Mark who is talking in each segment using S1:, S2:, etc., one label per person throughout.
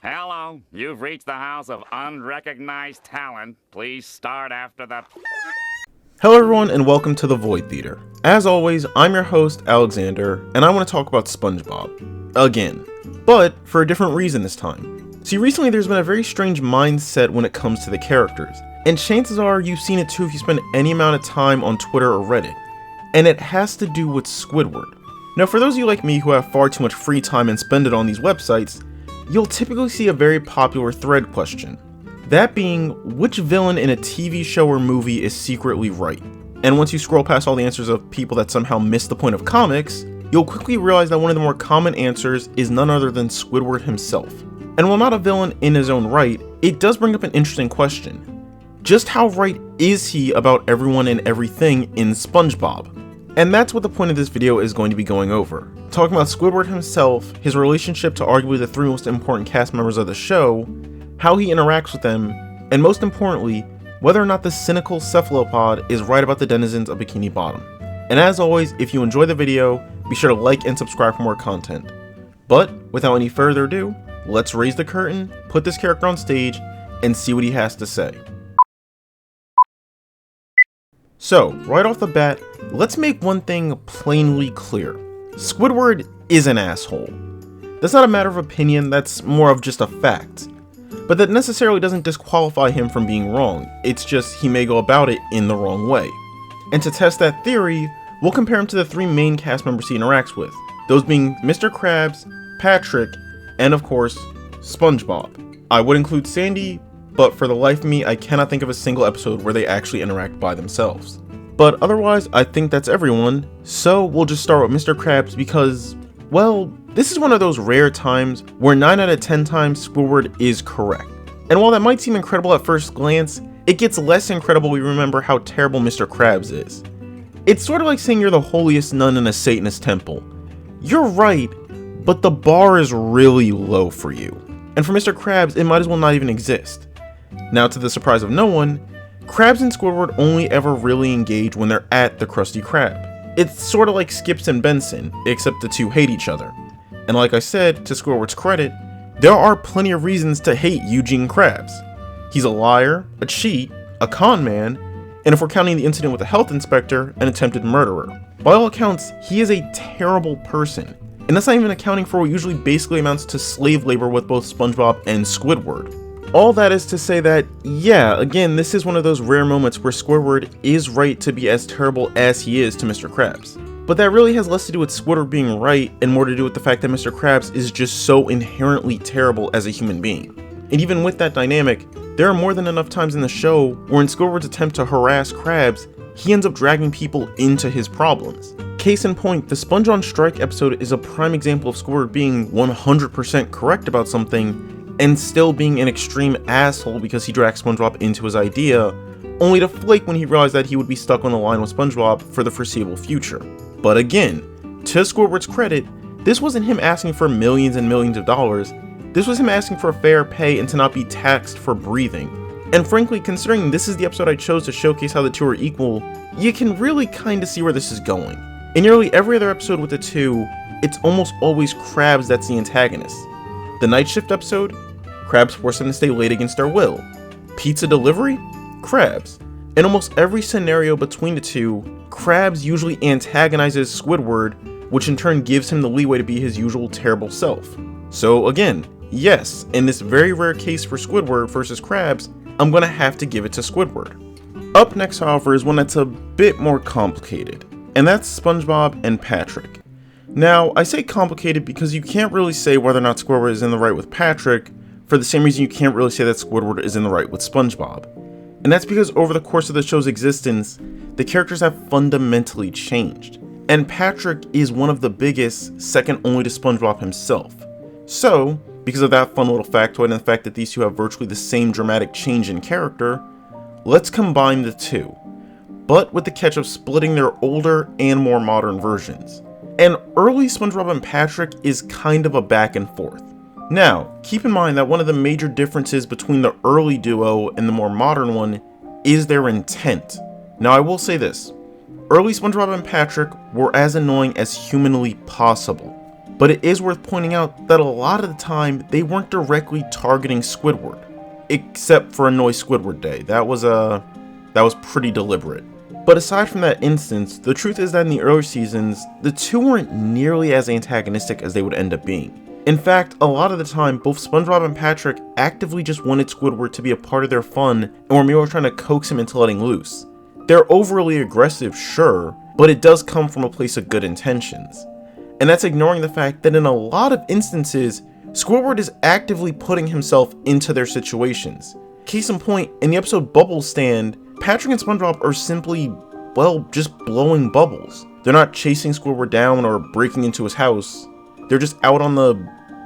S1: Hello, you've reached the house of unrecognized talent. Please start after the...
S2: Hello everyone and welcome to the Void Theater. As always, I'm your host, Alexander, and I want to talk about SpongeBob. Again. But for a different reason this time. See, recently there's been a very strange mindset when it comes to the characters, and chances are you've seen it too if you spend any amount of time on Twitter or Reddit, and it has to do with Squidward. Now for those of you like me who have far too much free time and spend it on these websites, you'll typically see a very popular thread question. That being, which villain in a TV show or movie is secretly right? And once you scroll past all the answers of people that somehow miss the point of comics, you'll quickly realize that one of the more common answers is none other than Squidward himself. And while not a villain in his own right, it does bring up an interesting question. Just how right is he about everyone and everything in SpongeBob? And that's what the point of this video is going to be going over. Talking about Squidward himself, his relationship to arguably the three most important cast members of the show, how he interacts with them, and most importantly, whether or not the cynical cephalopod is right about the denizens of Bikini Bottom. And as always, if you enjoy the video, be sure to like and subscribe for more content. But without any further ado, let's raise the curtain, put this character on stage, and see what he has to say. So, right off the bat, let's make one thing plainly clear. Squidward is an asshole. That's not a matter of opinion, that's more of just a fact. But that necessarily doesn't disqualify him from being wrong, it's just he may go about it in the wrong way. And to test that theory, we'll compare him to the three main cast members he interacts with, those being Mr. Krabs, Patrick, and of course, SpongeBob. I would include Sandy, but for the life of me, I cannot think of a single episode where they actually interact by themselves. But otherwise, I think that's everyone, so we'll just start with Mr. Krabs because, well, this is one of those rare times where 9 out of 10 times Squidward is correct. And while that might seem incredible at first glance, it gets less incredible when you remember how terrible Mr. Krabs is. It's sort of like saying you're the holiest nun in a Satanist temple. You're right, but the bar is really low for you. And for Mr. Krabs, it might as well not even exist. Now, to the surprise of no one, Krabs and Squidward only ever really engage when they're at the Krusty Krab. It's sort of like Skips and Benson, except the two hate each other. And like I said, to Squidward's credit, there are plenty of reasons to hate Eugene Krabs. He's a liar, a cheat, a con man, and if we're counting the incident with the health inspector, an attempted murderer. By all accounts, he is a terrible person, and that's not even accounting for what usually basically amounts to slave labor with both SpongeBob and Squidward. All that is to say that, yeah, again, this is one of those rare moments where Squidward is right to be as terrible as he is to Mr. Krabs. But that really has less to do with Squidward being right and more to do with the fact that Mr. Krabs is just so inherently terrible as a human being. And even with that dynamic, there are more than enough times in the show where in Squidward's attempt to harass Krabs, he ends up dragging people into his problems. Case in point, the Sponge on Strike episode is a prime example of Squidward being 100% correct about something and still being an extreme asshole because he dragged SpongeBob into his idea, only to flake when he realized that he would be stuck on the line with SpongeBob for the foreseeable future. But again, to Squidward's credit, this wasn't him asking for millions and millions of dollars, this was him asking for fair pay and to not be taxed for breathing. And frankly, considering this is the episode I chose to showcase how the two are equal, you can really kinda see where this is going. In nearly every other episode with the two, it's almost always Krabs that's the antagonist. The night shift episode, Krabs force them to stay late against their will. Pizza delivery, Krabs. In almost every scenario between the two, Krabs usually antagonizes Squidward, which in turn gives him the leeway to be his usual terrible self. So again, yes, in this very rare case for Squidward versus Krabs, I'm gonna have to give it to Squidward. Up next, however, is one that's a bit more complicated, and that's SpongeBob and Patrick. Now, I say complicated because you can't really say whether or not Squidward is in the right with Patrick, for the same reason you can't really say that Squidward is in the right with SpongeBob. And that's because over the course of the show's existence, the characters have fundamentally changed. And Patrick is one of the biggest, second only to SpongeBob himself. So, because of that fun little factoid and the fact that these two have virtually the same dramatic change in character, let's combine the two, but with the catch of splitting their older and more modern versions. And early SpongeBob and Patrick is kind of a back and forth. Now, keep in mind that one of the major differences between the early duo and the more modern one is their intent. Now I will say this, early SpongeBob and Patrick were as annoying as humanly possible, But it is worth pointing out that a lot of the time, they weren't directly targeting Squidward. Except for Annoy Squidward Day. That was pretty deliberate. But aside from that instance, the truth is that in the earlier seasons, the two weren't nearly as antagonistic as they would end up being. In fact, a lot of the time, both SpongeBob and Patrick actively just wanted Squidward to be a part of their fun and were merely trying to coax him into letting loose. They're overly aggressive, sure, but it does come from a place of good intentions. And that's ignoring the fact that in a lot of instances, Squidward is actively putting himself into their situations. Case in point, in the episode Bubble Stand, Patrick and SpongeBob are simply, well, just blowing bubbles. They're not chasing Squidward down or breaking into his house. They're just out on the,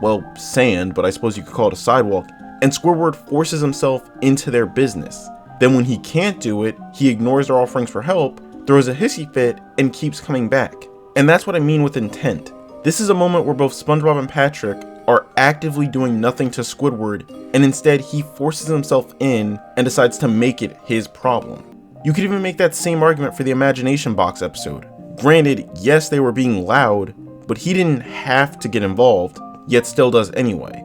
S2: well, sand, but I suppose you could call it a sidewalk, and Squidward forces himself into their business. Then when he can't do it, he ignores their offerings for help, throws a hissy fit, and keeps coming back. And that's what I mean with intent. This is a moment where both SpongeBob and Patrick are actively doing nothing to Squidward, and instead he forces himself in and decides to make it his problem. You could even make that same argument for the Imagination Box episode. Granted, yes, they were being loud, but he didn't have to get involved, yet still does anyway.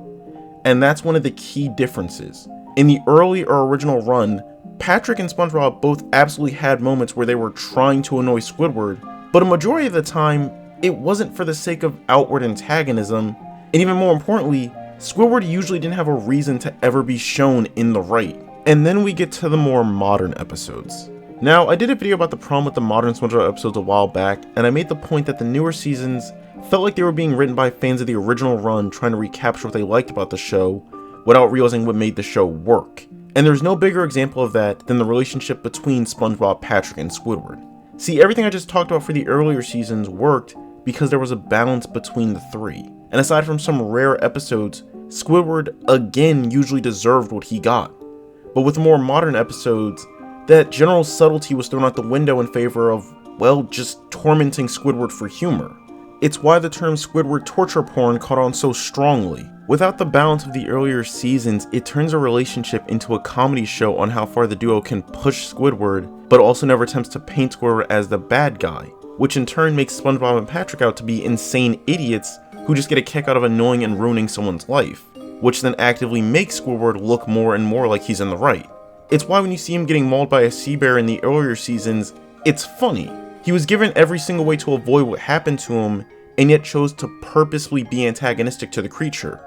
S2: And that's one of the key differences. In the early or original run, Patrick and SpongeBob both absolutely had moments where they were trying to annoy Squidward, but a majority of the time, it wasn't for the sake of outward antagonism, and even more importantly, Squidward usually didn't have a reason to ever be shown in the right. And then we get to the more modern episodes. Now, I did a video about the problem with the modern SpongeBob episodes a while back, and I made the point that the newer seasons felt like they were being written by fans of the original run trying to recapture what they liked about the show without realizing what made the show work. And there's no bigger example of that than the relationship between SpongeBob, Patrick, and Squidward. See, everything I just talked about for the earlier seasons worked because there was a balance between the three. And aside from some rare episodes, Squidward again usually deserved what he got. But with more modern episodes, that general subtlety was thrown out the window in favor of, well, just tormenting Squidward for humor. It's why the term Squidward torture porn caught on so strongly. Without the balance of the earlier seasons, it turns a relationship into a comedy show on how far the duo can push Squidward, but also never attempts to paint Squidward as the bad guy, which in turn makes SpongeBob and Patrick out to be insane idiots who just get a kick out of annoying and ruining someone's life, which then actively makes Squidward look more and more like he's in the right. It's why when you see him getting mauled by a sea bear in the earlier seasons, it's funny. He was given every single way to avoid what happened to him, and yet chose to purposefully be antagonistic to the creature.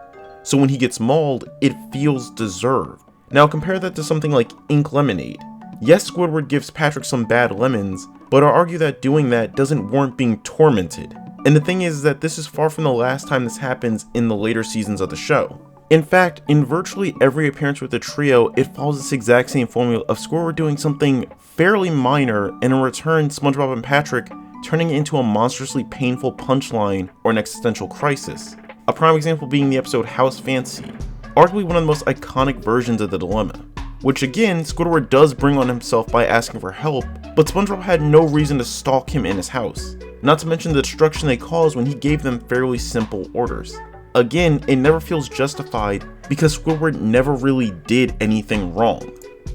S2: So when he gets mauled, it feels deserved. Now compare that to something like Ink Lemonade. Yes, Squidward gives Patrick some bad lemons, but I'll argue that doing that doesn't warrant being tormented. And the thing is that this is far from the last time this happens in the later seasons of the show. In fact, in virtually every appearance with the trio, it follows this exact same formula of Squidward doing something fairly minor, and in return, SpongeBob and Patrick turning it into a monstrously painful punchline or an existential crisis. A prime example being the episode House Fancy, arguably one of the most iconic versions of the dilemma, which again, Squidward does bring on himself by asking for help, but SpongeBob had no reason to stalk him in his house, not to mention the destruction they caused when he gave them fairly simple orders. Again, it never feels justified because Squidward never really did anything wrong.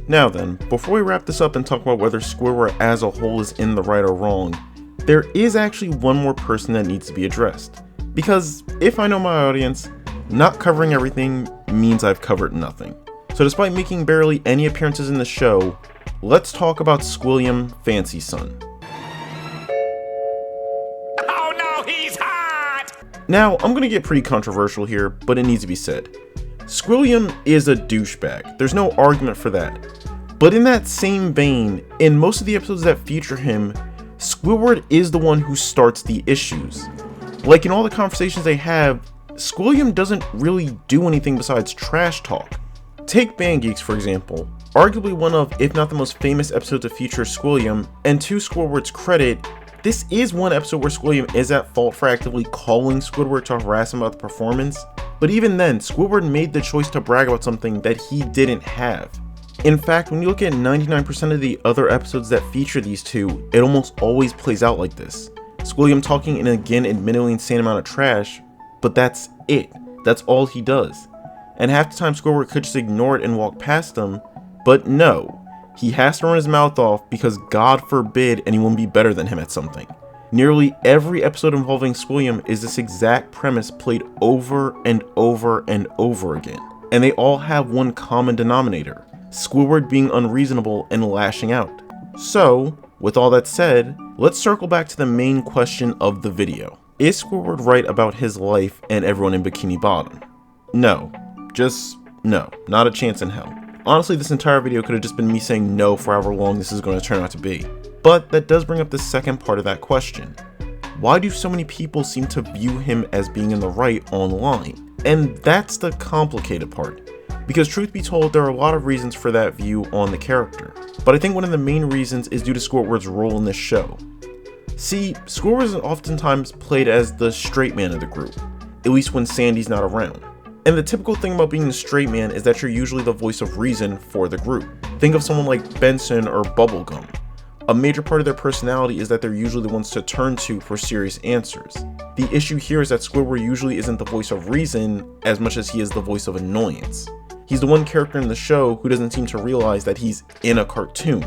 S2: Now then, before we wrap this up and talk about whether Squidward as a whole is in the right or wrong, there is actually one more person that needs to be addressed. Because if I know my audience, not covering everything means I've covered nothing. So despite making barely any appearances in the show, let's talk about Squilliam Fancy Son.
S1: Oh no, he's hot!
S2: Now, I'm gonna get pretty controversial here, but it needs to be said. Squilliam is a douchebag, there's no argument for that. But in that same vein, in most of the episodes that feature him, Squidward is the one who starts the issues. Like in all the conversations they have, Squilliam doesn't really do anything besides trash talk. Take Band Geeks for example, arguably one of, if not the most famous episodes to feature Squilliam, and to Squidward's credit, this is one episode where Squilliam is at fault for actively calling Squidward to harass him about the performance, but even then, Squidward made the choice to brag about something that he didn't have. In fact, when you look at 99% of the other episodes that feature these two, it almost always plays out like this. Squilliam talking and again admittedly insane amount of trash, but that's it. That's all he does. And half the time Squidward could just ignore it and walk past him, but no. He has to run his mouth off because God forbid anyone be better than him at something. Nearly every episode involving Squilliam is this exact premise played over and over and over again, and they all have one common denominator: Squidward being unreasonable and lashing out. So, with all that said, let's circle back to the main question of the video. Is Squidward right about his life and everyone in Bikini Bottom? No. Just no. Not a chance in hell. Honestly, this entire video could have just been me saying no for however long this is going to turn out to be. But that does bring up the second part of that question. Why do so many people seem to view him as being in the right online? And that's the complicated part. Because truth be told, there are a lot of reasons for that view on the character. But I think one of the main reasons is due to Squidward's role in this show. See, Squidward is oftentimes played as the straight man of the group, at least when Sandy's not around. And the typical thing about being the straight man is that you're usually the voice of reason for the group. Think of someone like Benson or Bubblegum. A major part of their personality is that they're usually the ones to turn to for serious answers. The issue here is that Squidward usually isn't the voice of reason as much as he is the voice of annoyance. He's the one character in the show who doesn't seem to realize that he's in a cartoon.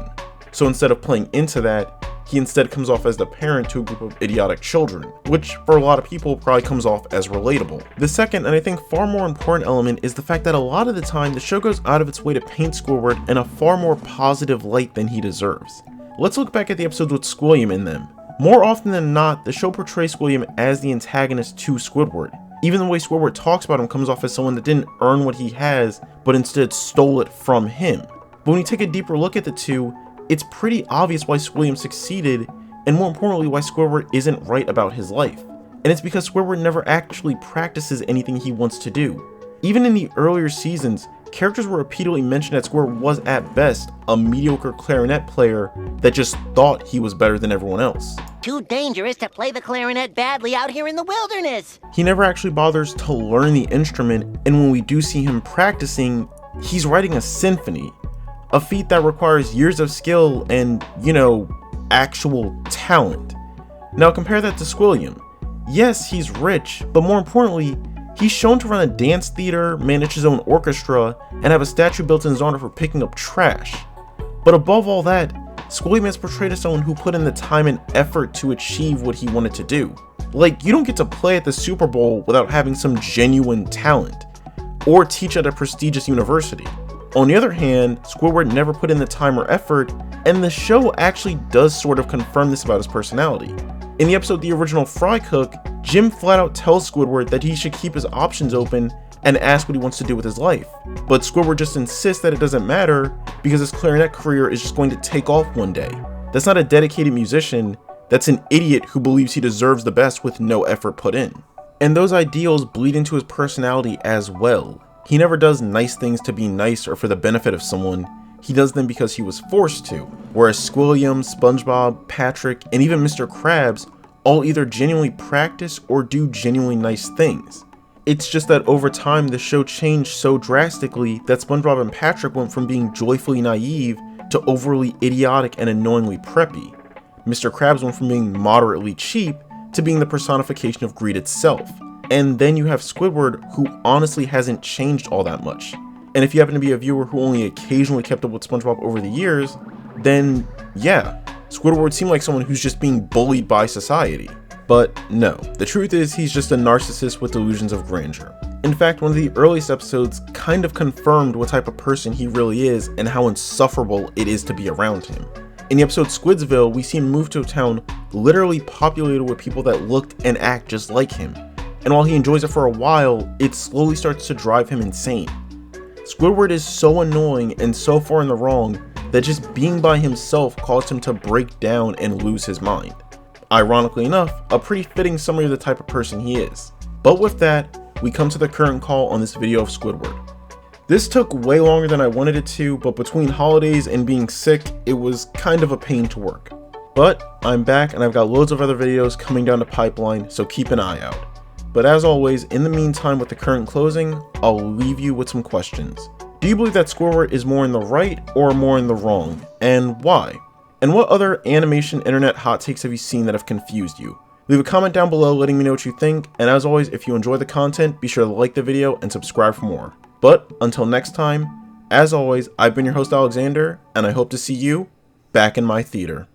S2: So instead of playing into that, he instead comes off as the parent to a group of idiotic children, which for a lot of people probably comes off as relatable. The second, and I think far more important element, is the fact that a lot of the time the show goes out of its way to paint Squidward in a far more positive light than he deserves. Let's look back at the episodes with Squilliam in them. More often than not, the show portrays Squilliam as the antagonist to Squidward. Even the way Squidward talks about him comes off as someone that didn't earn what he has, but instead stole it from him. But when you take a deeper look at the two, it's pretty obvious why Squilliam succeeded, and more importantly why Squidward isn't right about his life. And it's because Squidward never actually practices anything he wants to do. Even in the earlier seasons, characters were repeatedly mentioned that Squidward was at best a mediocre clarinet player that just thought he was better than everyone else.
S3: Too dangerous to play the clarinet badly out here in the wilderness.
S2: He never actually bothers to learn the instrument, and when we do see him practicing, he's writing a symphony. A feat that requires years of skill and, actual talent. Now compare that to Squilliam. Yes, he's rich, but more importantly, he's shown to run a dance theater, manage his own orchestra, and have a statue built in his honor for picking up trash. But above all that, Squilliam is portrayed as someone who put in the time and effort to achieve what he wanted to do. Like, you don't get to play at the Super Bowl without having some genuine talent, or teach at a prestigious university. On the other hand, Squidward never put in the time or effort, and the show actually does sort of confirm this about his personality. In the episode The Original Fry Cook, Jim flat out tells Squidward that he should keep his options open and ask what he wants to do with his life. But Squidward just insists that it doesn't matter because his clarinet career is just going to take off one day. That's not a dedicated musician, that's an idiot who believes he deserves the best with no effort put in. And those ideals bleed into his personality as well. He never does nice things to be nice or for the benefit of someone, he does them because he was forced to. Whereas Squilliam, SpongeBob, Patrick, and even Mr. Krabs all either genuinely practice or do genuinely nice things. It's just that over time the show changed so drastically that SpongeBob and Patrick went from being joyfully naive to overly idiotic and annoyingly preppy. Mr. Krabs went from being moderately cheap to being the personification of greed itself. And then you have Squidward, who honestly hasn't changed all that much. And if you happen to be a viewer who only occasionally kept up with SpongeBob over the years, then yeah, Squidward seemed like someone who's just being bullied by society. But no, the truth is he's just a narcissist with delusions of grandeur. In fact, one of the earliest episodes kind of confirmed what type of person he really is and how insufferable it is to be around him. In the episode Squidsville, we see him move to a town literally populated with people that looked and act just like him. And while he enjoys it for a while, it slowly starts to drive him insane. Squidward is so annoying and so far in the wrong that just being by himself caused him to break down and lose his mind. Ironically enough, a pretty fitting summary of the type of person he is. But with that, we come to the current call on this video of Squidward. This took way longer than I wanted it to, but between holidays and being sick, it was kind of a pain to work. But I'm back and I've got loads of other videos coming down the pipeline, so keep an eye out. But as always, in the meantime with the current closing, I'll leave you with some questions. Do you believe that Squidward is more in the right or more in the wrong, and why? And what other animation internet hot takes have you seen that have confused you? Leave a comment down below letting me know what you think, and as always, if you enjoy the content, be sure to like the video and subscribe for more. But until next time, as always, I've been your host Alexander, and I hope to see you back in my theater.